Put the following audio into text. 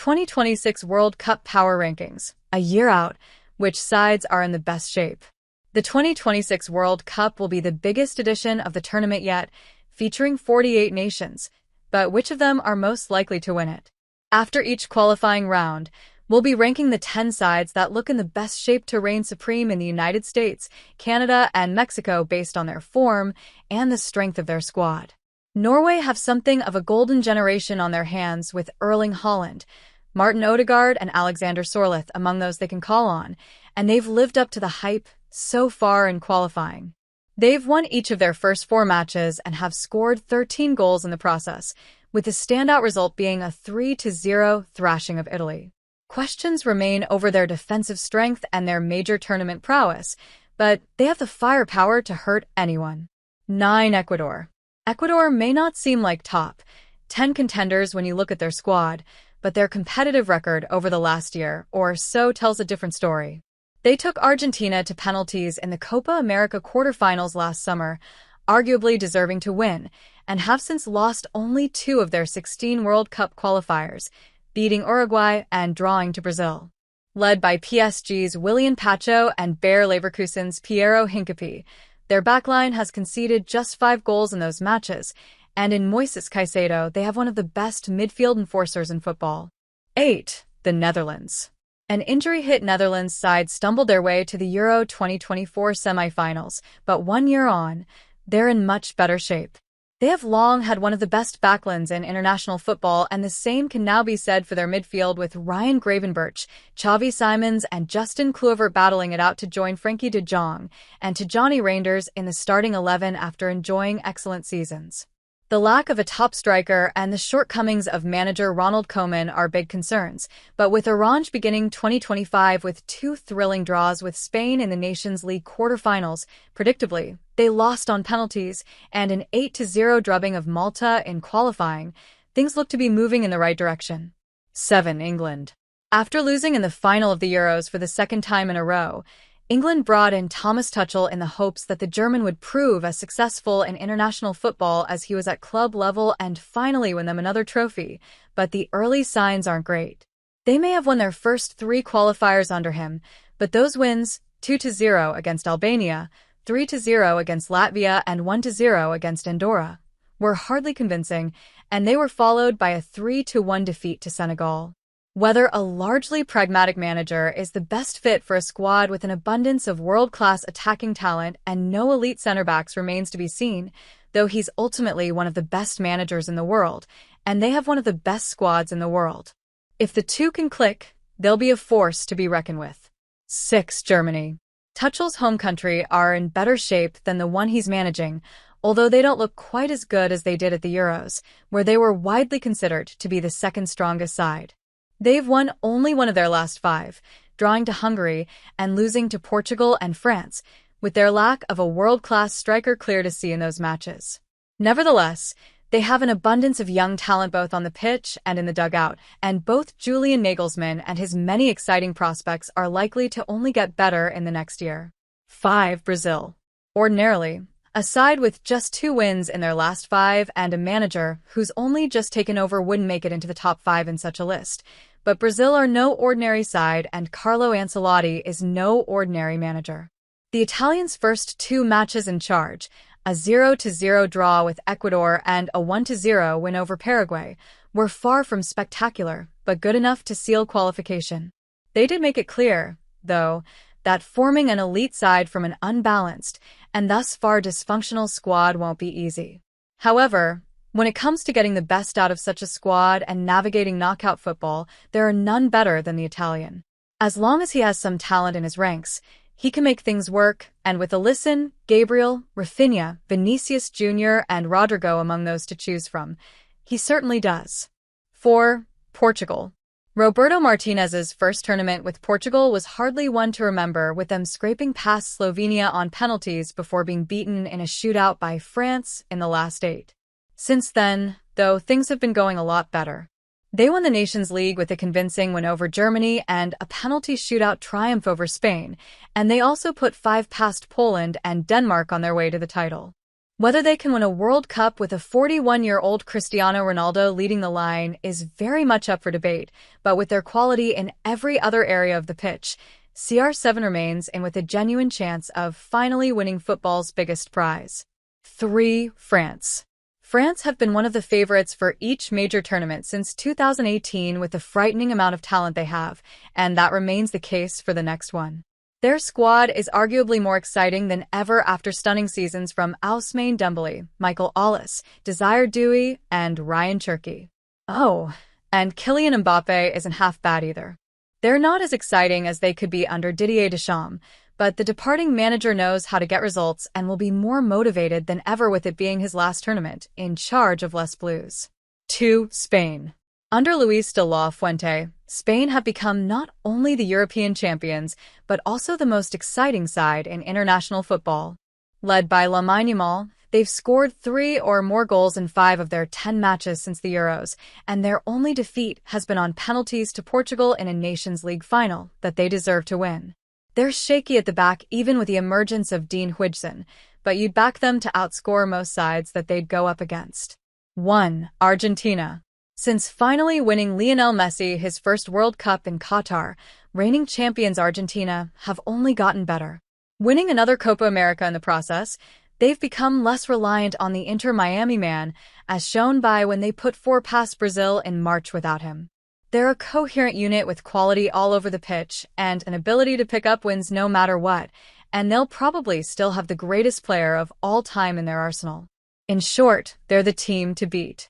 2026 World Cup Power Rankings, a year out, which sides are in the best shape. The 2026 World Cup will be the biggest edition of the tournament yet, featuring 48 nations, but which of them are most likely to win it? After each qualifying round, we'll be ranking the 10 sides that look in the best shape to reign supreme in the United States, Canada, and Mexico based on their form and the strength of their squad. Norway have something of a golden generation on their hands with Erling Haaland, Martin Odegaard, and Alexander Sorloth among those they can call on, and they've lived up to the hype so far in qualifying. They've won each of their first 4 matches and have scored 13 goals in the process, with the standout result being a 3-0 thrashing of Italy. Questions remain over their defensive strength and their major tournament prowess, but they have the firepower to hurt anyone. 9. Ecuador. Ecuador may not seem like top 10 contenders when you look at their squad, but their competitive record over the last year or so tells a different story. They took Argentina to penalties in the Copa America quarterfinals last summer, arguably deserving to win, and have since lost only 2 of their 16 World Cup qualifiers, beating Uruguay and drawing to Brazil. Led by PSG's Willian Pacho and Bayer Leverkusen's Piero Hincapié, their backline has conceded just 5 goals in those matches, and in Moises Caicedo, they have one of the best midfield enforcers in football. 8. The Netherlands. An injury-hit Netherlands side stumbled their way to the Euro 2024 semi-finals, but 1 year on, they're in much better shape. They have long had one of the best backlines in international football, and the same can now be said for their midfield with Ryan Gravenberch, Xavi Simons, and Justin Kluivert battling it out to join Frenkie de Jong and Tijjani Reinders in the starting 11 after enjoying excellent seasons. The lack of a top striker and the shortcomings of manager Ronald Koeman are big concerns, but with Orange beginning 2025 with 2 thrilling draws with Spain in the Nations League quarterfinals, predictably, they lost on penalties, and an 8-0 drubbing of Malta in qualifying, things look to be moving in the right direction. 7. England. After losing in the final of the Euros for the 2nd time in a row, England brought in Thomas Tuchel in the hopes that the German would prove as successful in international football as he was at club level and finally win them another trophy, but the early signs aren't great. They may have won their first 3 qualifiers under him, but those wins, 2-0 against Albania, 3-0 against Latvia, and 1-0 against Andorra, were hardly convincing, and they were followed by a 3-1 defeat to Senegal. Whether a largely pragmatic manager is the best fit for a squad with an abundance of world-class attacking talent and no elite center-backs remains to be seen, though he's ultimately one of the best managers in the world, and they have one of the best squads in the world. If the two can click, they'll be a force to be reckoned with. 6. Germany. Tuchel's home country are in better shape than the one he's managing, although they don't look quite as good as they did at the Euros, where they were widely considered to be the second strongest side. They've won only one of their last 5, drawing to Hungary and losing to Portugal and France, with their lack of a world-class striker clear to see in those matches. Nevertheless, they have an abundance of young talent both on the pitch and in the dugout, and both Julian Nagelsmann and his many exciting prospects are likely to only get better in the next year. 5. Brazil. Ordinarily, a side with just 2 wins in their last 5 and a manager who's only just taken over wouldn't make it into the top 5 in such a list. But Brazil are no ordinary side, and Carlo Ancelotti is no ordinary manager. The Italians' first 2 matches in charge, a 0-0 draw with Ecuador and a 1-0 win over Paraguay, were far from spectacular, but good enough to seal qualification. They did make it clear, though, that forming an elite side from an unbalanced and thus far dysfunctional squad won't be easy. However, when it comes to getting the best out of such a squad and navigating knockout football, there are none better than the Italian. As long as he has some talent in his ranks, he can make things work, and with Alisson, Gabriel, Rafinha, Vinicius Jr., and Rodrigo among those to choose from, he certainly does. 4. Portugal. Roberto Martinez's first tournament with Portugal was hardly one to remember, with them scraping past Slovenia on penalties before being beaten in a shootout by France in the last 8. Since then, though, things have been going a lot better. They won the Nations League with a convincing win over Germany and a penalty shootout triumph over Spain, and they also put 5 past Poland and Denmark on their way to the title. Whether they can win a World Cup with a 41-year-old Cristiano Ronaldo leading the line is very much up for debate, but with their quality in every other area of the pitch, CR7 remains in with a genuine chance of finally winning football's biggest prize. 3. France. France have been one of the favorites for each major tournament since 2018 with the frightening amount of talent they have, and that remains the case for the next one. Their squad is arguably more exciting than ever after stunning seasons from Ousmane Dembele, Michael Olise, Desire Doué, and Ryan Cherki. Oh, and Kylian Mbappe isn't half bad either. They're not as exciting as they could be under Didier Deschamps, but the departing manager knows how to get results and will be more motivated than ever with it being his last tournament in charge of Les Blues. 2. Spain. Under Luis de la Fuente, Spain have become not only the European champions, but also the most exciting side in international football. Led by Lamine Yamal, they've scored 3 or more goals in 5 of their 10 matches since the Euros, and their only defeat has been on penalties to Portugal in a Nations League final that they deserve to win. They're shaky at the back even with the emergence of Dean Huijsen, but you'd back them to outscore most sides that they'd go up against. 1. Argentina. Since finally winning Lionel Messi his first World Cup in Qatar, reigning champions Argentina have only gotten better. Winning another Copa America in the process, they've become less reliant on the Inter Miami man, as shown by when they put 4 past Brazil in March without him. They're a coherent unit with quality all over the pitch and an ability to pick up wins no matter what, and they'll probably still have the greatest player of all time in their arsenal. In short, they're the team to beat.